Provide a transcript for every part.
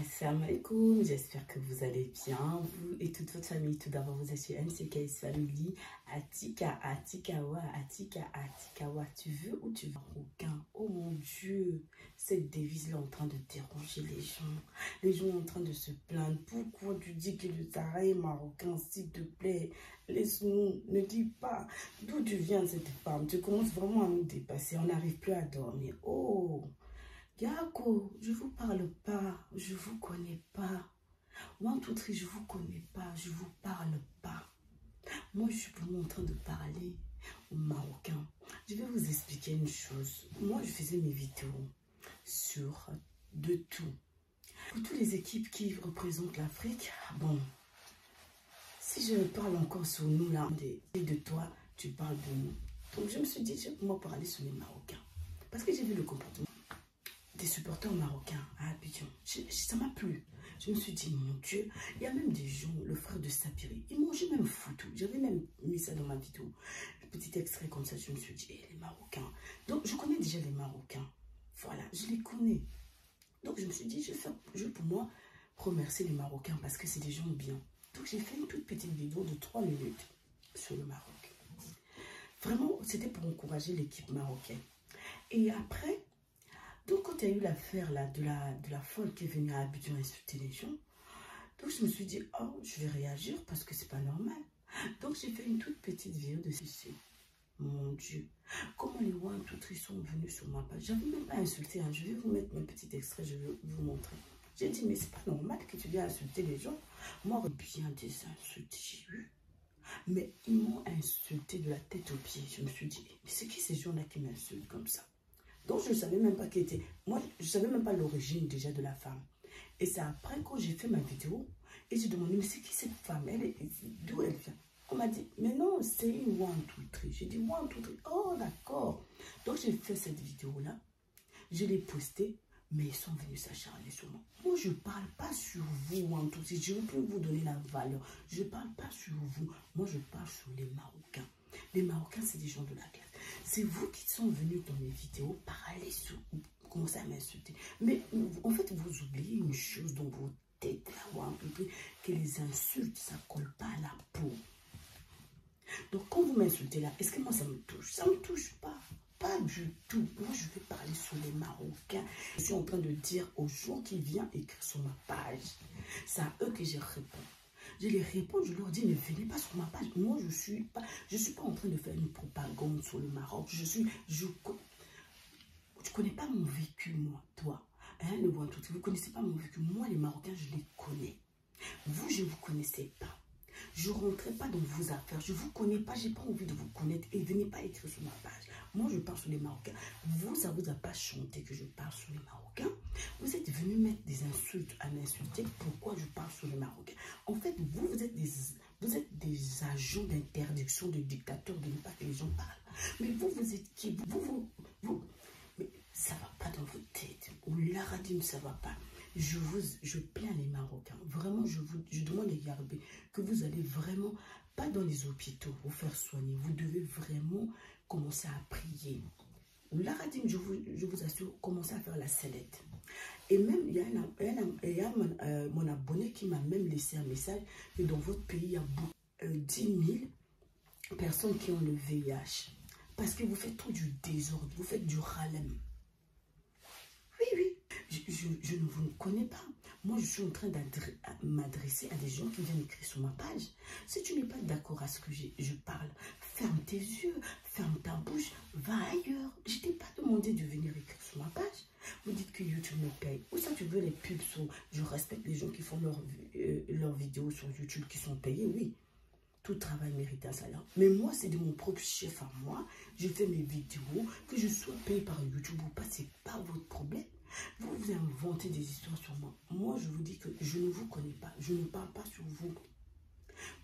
Assalamu alaikum, j'espère que vous allez bien, vous et toute votre famille. Tout d'abord, vous êtes chez MCK Family, Atikawa, tu veux ou tu veux marocain? Oh mon Dieu, cette devise-là en train de déranger les gens. Les gens en train de se plaindre. Pourquoi tu dis que le Sahara est marocain? S'il te plaît, laisse-nous, ne dis pas d'où tu viens cette femme. Tu commences vraiment à nous dépasser, on n'arrive plus à dormir. Oh Yako, je vous parle pas, je vous connais pas. Wantoutri, je vous connais pas, je vous parle pas. Moi, je suis pour moi en train de parler aux Marocains. Je vais vous expliquer une chose. Moi, je faisais mes vidéos sur de tout. Pour toutes les équipes qui représentent l'Afrique, bon, si je parle encore sur nous là, de toi, tu parles de nous. Donc, je me suis dit, je vais pour moi parler sur les Marocains. Parce que j'ai vu le comportement des supporters marocains à Abidjan. Ça m'a plu. Je me suis dit, mon Dieu, il y a même des gens, le frère de Sapiri, ils mangeaient même foutu. J'avais même mis ça dans ma vidéo. Un petit extrait comme ça, je me suis dit, les Marocains. Donc, je connais déjà les Marocains. Voilà, je les connais. Donc, je me suis dit, je vais pour moi remercier les Marocains parce que c'est des gens bien. Donc, j'ai fait une toute petite vidéo de 3 minutes sur le Maroc. Vraiment, c'était pour encourager l'équipe marocaine. Et après, donc, quand il y a eu l'affaire là de la folle qui est venue à Abidjan insulter les gens, donc je me suis dit, oh, je vais réagir parce que c'est pas normal. Donc, j'ai fait une toute petite vidéo de ceci. Mon Dieu, comment les Wantoutri sont venus sur ma page. J'avais même pas insulté, hein. Je vais vous mettre un petit extrait, je vais vous montrer. J'ai dit, mais c'est pas normal que tu viennes insulter les gens. Moi, bien des insultes, j'ai eu. Mais ils m'ont insulté de la tête aux pieds. Je me suis dit, mais c'est qui ces gens-là qui m'insultent comme ça? Donc, je ne savais même pas qui était. Moi, je ne savais même pas l'origine déjà de la femme. Et c'est après quand j'ai fait ma vidéo et j'ai demandé, mais c'est qui cette femme? D'où elle vient? On m'a dit, mais non, c'est une Wantoutri. J'ai dit, Wantoutri. Oh, d'accord. Donc, j'ai fait cette vidéo-là. Je l'ai postée, mais ils sont venus s'acharner sur moi. Moi, je ne parle pas sur vous, Wantoutri. Je ne veux plus vous donner la valeur. Je ne parle pas sur vous. Moi, je parle sur les Marocains. Les Marocains, c'est des gens de la classe. C'est vous qui sont venus dans mes vidéos parler sur commencer à m'insulter. Mais en fait, vous oubliez une chose dans vos têtes, que les insultes, ça ne colle pas à la peau. Donc, quand vous m'insultez là, est-ce que moi, ça me touche? Ça ne me touche pas. Pas du tout. Moi, je vais parler sur les Marocains. Je suis en train de dire aux gens qui viennent écrire sur ma page. C'est à eux que je réponds. Je les réponds, je leur dis, ne venez pas sur ma page. Moi, je suis pas en train de faire une propagande sur le Maroc. Tu connais pas mon vécu, moi, toi. Hein, le Wantoutri, vous connaissez pas mon vécu. Moi, les Marocains, je les connais. Vous, je ne vous connaissais pas. Je ne rentrais pas dans vos affaires. Je ne vous connais pas. Je n'ai pas envie de vous connaître. Et venez pas écrire sur ma page. Moi, je parle sur les Marocains. Vous, ça ne vous a pas chanté que je parle sur les Marocains. Vous êtes venus mettre des insultes à m'insulter. Pourquoi je parle sur les Marocains? En fait, vous êtes des agents d'interdiction, de dictateurs, de ne pas que les gens parlent. Mais vous êtes qui? Mais ça ne va pas dans votre tête. Ou l'aradim, ça ne va pas. Je plains les Marocains. Vraiment, je demande les Yarbé que vous allez vraiment, pas dans les hôpitaux, vous faire soigner. Vous devez vraiment commencer à prier. L'aradim, je vous assure, commencez à faire la sellette. Et même, il y a mon abonné qui m'a même laissé un message que dans votre pays, il y a 10 000 personnes qui ont le VIH. Parce que vous faites trop du désordre, vous faites du ralem. Oui. Je ne vous connais pas. Moi, je suis en train de m'adresser à des gens qui viennent écrire sur ma page. Si tu n'es pas d'accord à ce que je parle, ferme tes yeux, ferme ta bouche, va ailleurs. Je ne t'ai pas demandé de venir écrire sur ma page. Vous dites que YouTube me paye. Ou ça, tu veux les pubs sur... Je respecte les gens qui font leurs vidéos sur YouTube qui sont payés, oui. Tout travail mérite un salaire. Mais moi, c'est de mon propre chef à moi. Je fais mes vidéos. Que je sois payé par YouTube ou pas, c'est pas votre problème. Vous inventez des histoires sur moi. Moi, je vous dis que je ne vous connais pas. Je ne parle pas sur vous.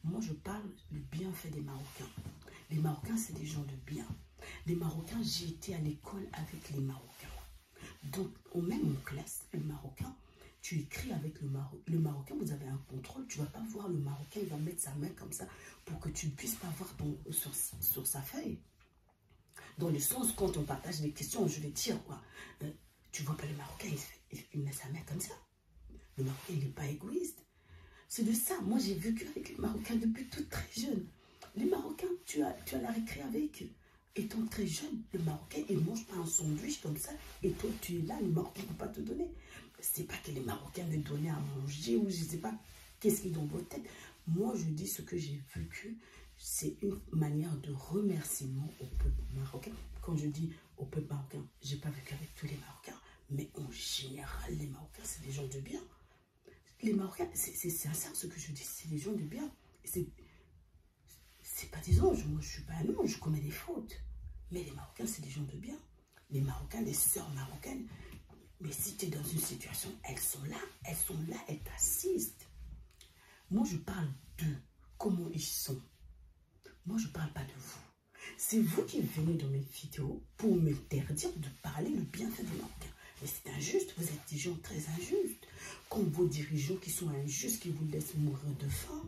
Moi, je parle du bienfait des Marocains. Les Marocains, c'est des gens de bien. Les Marocains, j'ai été à l'école avec les Marocains. Donc, même en classe, le Marocain, tu écris avec le Marocain, vous avez un contrôle. Tu ne vas pas voir le Marocain, il va mettre sa main comme ça pour que tu ne puisses pas voir sur sa feuille. Dans le sens, quand on partage des questions, je vais dire, quoi. Tu vois pas le Marocain, il met sa main comme ça. Le Marocain, il n'est pas égoïste. C'est de ça. Moi, j'ai vécu avec les Marocains depuis toute très jeune. Les Marocains, tu as la récré avec eux. Étant très jeune, le Marocain, il ne mange pas un sandwich comme ça. Et toi, tu es là, le Marocain ne peut pas te donner. C'est pas que les Marocains veulent donner à manger ou je ne sais pas qu'est-ce qui est dans votre tête. Moi, je dis ce que j'ai vécu. C'est une manière de remerciement au peuple marocain. Quand je dis au peuple marocain, je n'ai pas vécu avec tous les Marocains. Mais en général, les Marocains, c'est des gens de bien. Les Marocains, c'est sincère ce que je dis, c'est des gens de bien. C'est pas des anges. Moi, je suis pas un ange, je commets des fautes. Mais les Marocains, c'est des gens de bien. Les Marocains, les sœurs marocaines. Mais si tu es dans une situation, elles sont là, elles t'assistent. Moi, je parle d'eux, comment ils sont. Moi, je ne parle pas de vous. C'est vous qui venez dans mes vidéos pour m'interdire de parler le bienfait des Marocains. Mais c'est injuste, vous êtes des gens très injustes. Comme vos dirigeants qui sont injustes, qui vous laissent mourir de faim.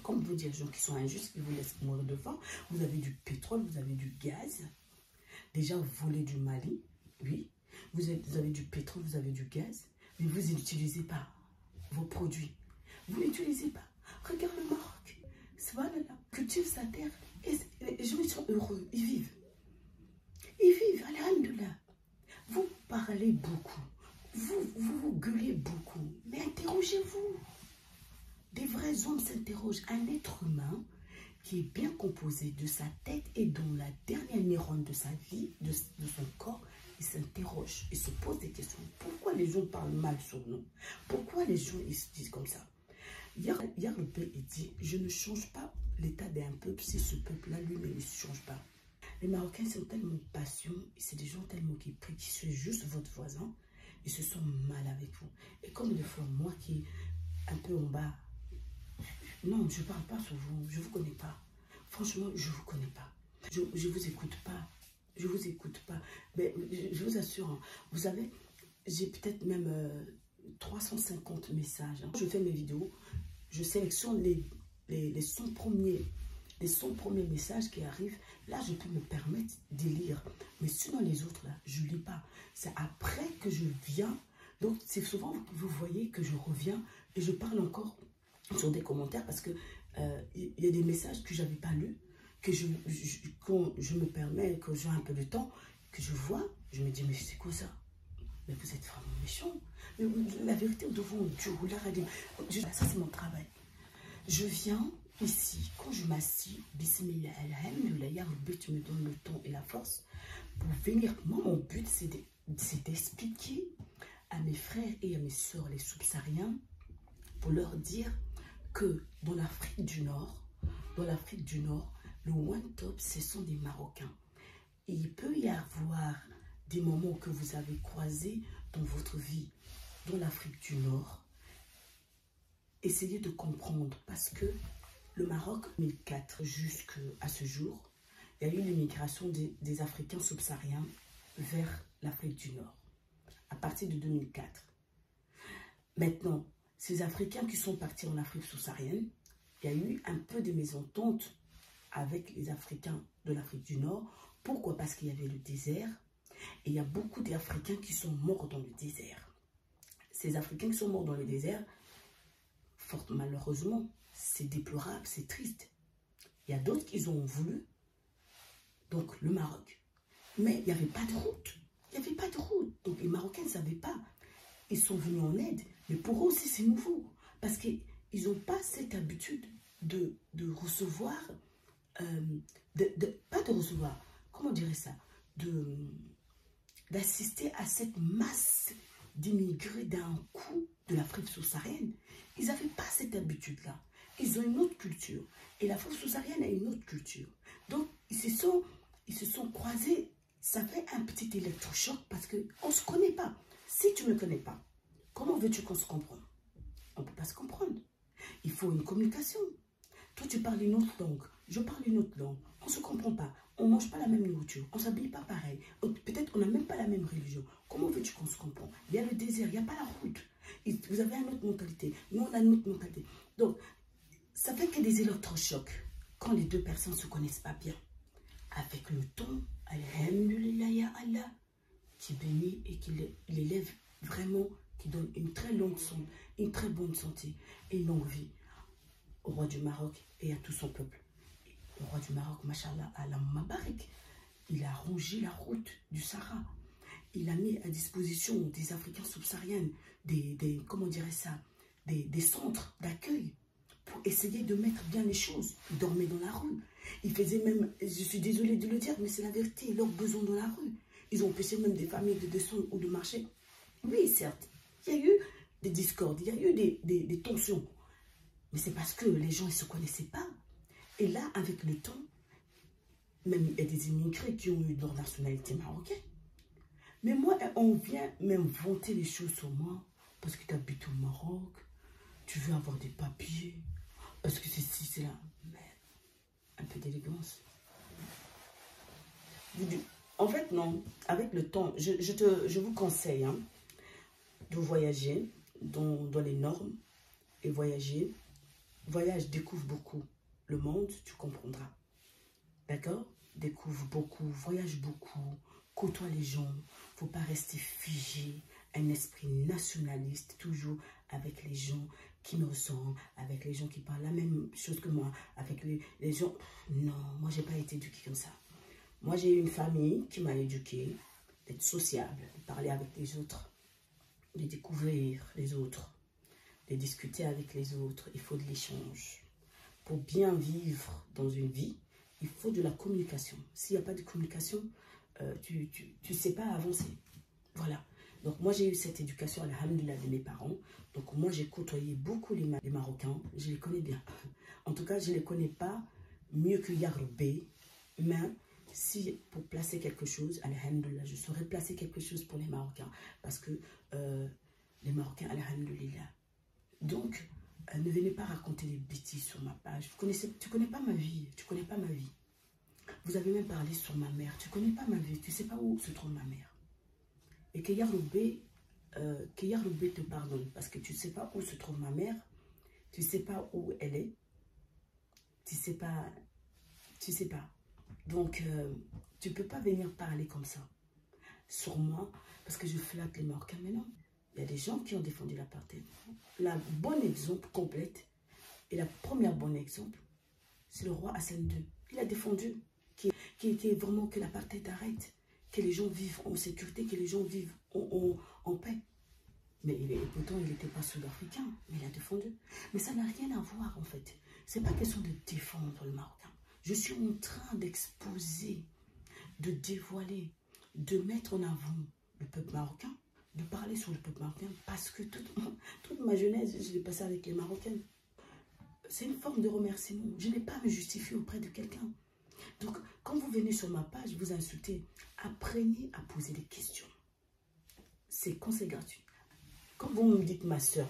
Comme vos dirigeants qui sont injustes, qui vous laissent mourir de faim. Vous avez du pétrole, vous avez du gaz. Déjà, vous volez du Mali, oui. Vous avez du pétrole, vous avez du gaz. Mais vous n'utilisez pas vos produits. Vous n'utilisez pas. Regarde le Maroc. Subhanallah, cultive sa terre. Et les gens, ils sont heureux, ils vivent. Ils vivent, alhamdoulilah. Vous parlez beaucoup. Vous gueulez beaucoup. Mais interrogez-vous. Des vrais hommes s'interrogent. Un être humain qui est bien composé de sa tête et dans la dernière neurone de sa vie, de son corps, il s'interroge, il se pose des questions. Pourquoi les gens parlent mal sur nous? Pourquoi les gens ils se disent comme ça? Hier le père il dit, je ne change pas l'état d'un peuple si ce peuple-là lui-même ne change pas. Les Marocains sont tellement patients, c'est des gens tellement qui prient, qui sont juste votre voisin, ils se sentent mal avec vous. Et comme des fois, moi qui est un peu en bas, non, je ne parle pas sur vous, je ne vous connais pas. Franchement, je ne vous connais pas. Je ne vous écoute pas. Je ne vous écoute pas. Mais je vous assure, hein, vous savez, j'ai peut-être même 350 messages. Hein. Je fais mes vidéos, je sélectionne les 100 premiers messages qui arrivent. Là, je peux me permettre de lire. Mais sinon, les autres, là, je ne lis pas. C'est après que je viens. Donc, c'est souvent que vous voyez que je reviens et je parle encore sur des commentaires parce que y a des messages que je n'avais pas lus, que quand je me permets, que j'ai un peu de temps, que je vois, je me dis, mais c'est quoi ça? Mais vous êtes vraiment méchant. Mais la vérité, devant Dieu, ça c'est mon travail. Je viens ici, quand je m'assis, bismillah, alhamdoulilah, le but me donne le temps et la force pour venir. Moi, mon but, c'est d'expliquer à mes frères et à mes soeurs, les subsahariens, pour leur dire que dans l'Afrique du Nord, le one top, ce sont des Marocains. Et il peut y avoir des moments que vous avez croisés dans votre vie, dans l'Afrique du Nord. Essayez de comprendre, parce que le Maroc, 2004 jusqu'à ce jour, il y a eu l'immigration des Africains subsahariens vers l'Afrique du Nord, à partir de 2004. Maintenant, ces Africains qui sont partis en Afrique subsaharienne, il y a eu un peu de mésentente avec les Africains de l'Afrique du Nord. Pourquoi? Parce qu'il y avait le désert et il y a beaucoup d'Africains qui sont morts dans le désert. Ces Africains qui sont morts dans le désert, fort malheureusement, c'est déplorable, c'est triste. Il y a d'autres qui ont voulu, donc le Maroc. Mais il n'y avait pas de route. Il n'y avait pas de route. Donc les Marocains ne savaient pas. Ils sont venus en aide. Mais pour eux aussi, c'est nouveau. Parce qu'ils n'ont pas cette habitude de recevoir, pas de recevoir, comment on dirait ça, d'assister à cette masse d'immigrés d'un coup de l'Afrique subsaharienne. Ils n'avaient pas cette habitude-là. Ils ont une autre culture. Et l'Afrique subsaharienne a une autre culture. Donc, ils se sont croisés. Ça fait un petit électrochoc parce qu'on ne se connaît pas. Si tu ne me connais pas, comment veux-tu qu'on se comprenne? On ne peut pas se comprendre. Il faut une communication. Toi, tu parles une autre langue. Je parle une autre langue. On ne se comprend pas. On ne mange pas la même nourriture. On ne s'habille pas pareil. Peut-être qu'on n'a même pas la même religion. Comment veux-tu qu'on se comprenne? Il y a le désert, il n'y a pas la route. Vous avez une autre mentalité. Nous, on a une autre mentalité. Donc, ça fait qu'il y a des électrochocs quand les deux personnes ne se connaissent pas bien. Avec le temps, alhamdulillah ya Allah, qui bénit et qui l'élève vraiment qui donne une très longue santé, une très bonne santé et une longue vie au roi du Maroc et à tout son peuple. Le roi du Maroc, machallah, Allah Mabarak, il a rongé la route du Sahara. Il a mis à disposition des Africains subsahariens comment dirait ça, des centres d'accueil pour essayer de mettre bien les choses. Ils dormaient dans la rue. Ils faisaient même, je suis désolée de le dire, mais c'est la vérité, leurs besoins dans la rue. Ils ont empêché même des familles de descendre ou de marcher. Oui, certes, il y a eu des discordes, il y a eu des tensions. Mais c'est parce que les gens ne se connaissaient pas. Et là, avec le temps, même il y a des immigrés qui ont eu leur nationalité marocaine. Mais moi, on vient même vanter les choses sur moi parce que tu habites au Maroc, tu veux avoir des papiers, parce que c'est ci, c'est là. Mais un peu d'élégance. En fait, non. Avec le temps, je vous conseille de voyager dans les normes et voyager. Voyage, découvre beaucoup le monde, tu comprendras. D'accord? Découvre beaucoup, voyage beaucoup, côtoie les gens. Il ne faut pas rester figé, un esprit nationaliste, toujours avec les gens qui me ressemblent, avec les gens qui parlent la même chose que moi, avec les gens... Non, moi, je n'ai pas été éduquée comme ça. Moi, j'ai eu une famille qui m'a éduquée d'être sociable, de parler avec les autres, de découvrir les autres, de discuter avec les autres. Il faut de l'échange. Pour bien vivre dans une vie, il faut de la communication. S'il n'y a pas de communication, tu ne sais pas avancer. Voilà. Donc, moi, j'ai eu cette éducation, alhamdoulilah, de mes parents. Donc, moi, j'ai côtoyé beaucoup les Marocains. Je les connais bien. En tout cas, je ne les connais pas mieux que Yaroubé. Mais si, pour placer quelque chose, alhamdoulilah, je saurais placer quelque chose pour les Marocains. Parce que les Marocains, alhamdoulilah. Donc, ne venez pas raconter des bêtises sur ma page. Tu connais pas ma vie. Tu connais pas ma vie. Vous avez même parlé sur ma mère. Tu connais pas ma vie. Tu sais pas où se trouve ma mère. Et que Yaroubé te pardonne. Parce que tu ne sais pas où se trouve ma mère. Tu ne sais pas où elle est. Tu sais pas. Tu sais pas. Donc, tu ne peux pas venir parler comme ça sur moi. Parce que je flatte les Marocains. Mais non. Il y a des gens qui ont défendu l'apartheid. La bonne exemple complète, et la première bonne exemple, c'est le roi Hassan II. Il a défendu qui était vraiment que l'apartheid arrête, que les gens vivent en sécurité, que les gens vivent en paix. Mais pourtant, il n'était pas sud-africain, mais il a défendu. Mais ça n'a rien à voir, en fait. Ce n'est pas question de défendre le Marocain. Je suis en train d'exposer, de dévoiler, de mettre en avant le peuple marocain, de parler sur le peuple marocain, parce que toute ma jeunesse, je l'ai passée avec les Marocains. C'est une forme de remerciement. Je n'ai pas à me justifier auprès de quelqu'un. Donc, quand vous venez sur ma page, vous insultez, apprenez à poser des questions. C'est quand c'est gratuit. Quand vous me dites ma soeur,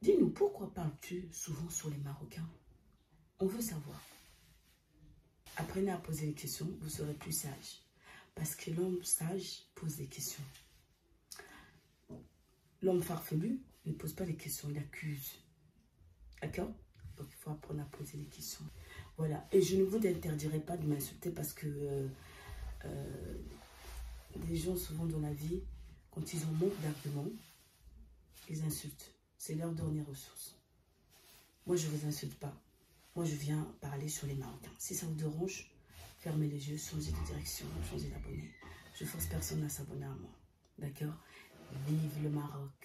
dis-nous, pourquoi parles-tu souvent sur les Marocains? On veut savoir. Apprenez à poser des questions, vous serez plus sage. Parce que l'homme sage pose des questions. L'homme farfelu ne pose pas des questions, il accuse. D'accord? Donc il faut apprendre à poser des questions. Voilà. Et je ne vous interdirai pas de m'insulter parce que les gens, souvent dans la vie, quand ils ont manque d'arguments, ils insultent. C'est leur dernière ressource. Moi, je ne vous insulte pas. Moi, je viens parler sur les Marocains. Si ça vous dérange, fermez les yeux, changez de direction, changez d'abonné. Je force personne à s'abonner à moi. D'accord? Vive le Maroc!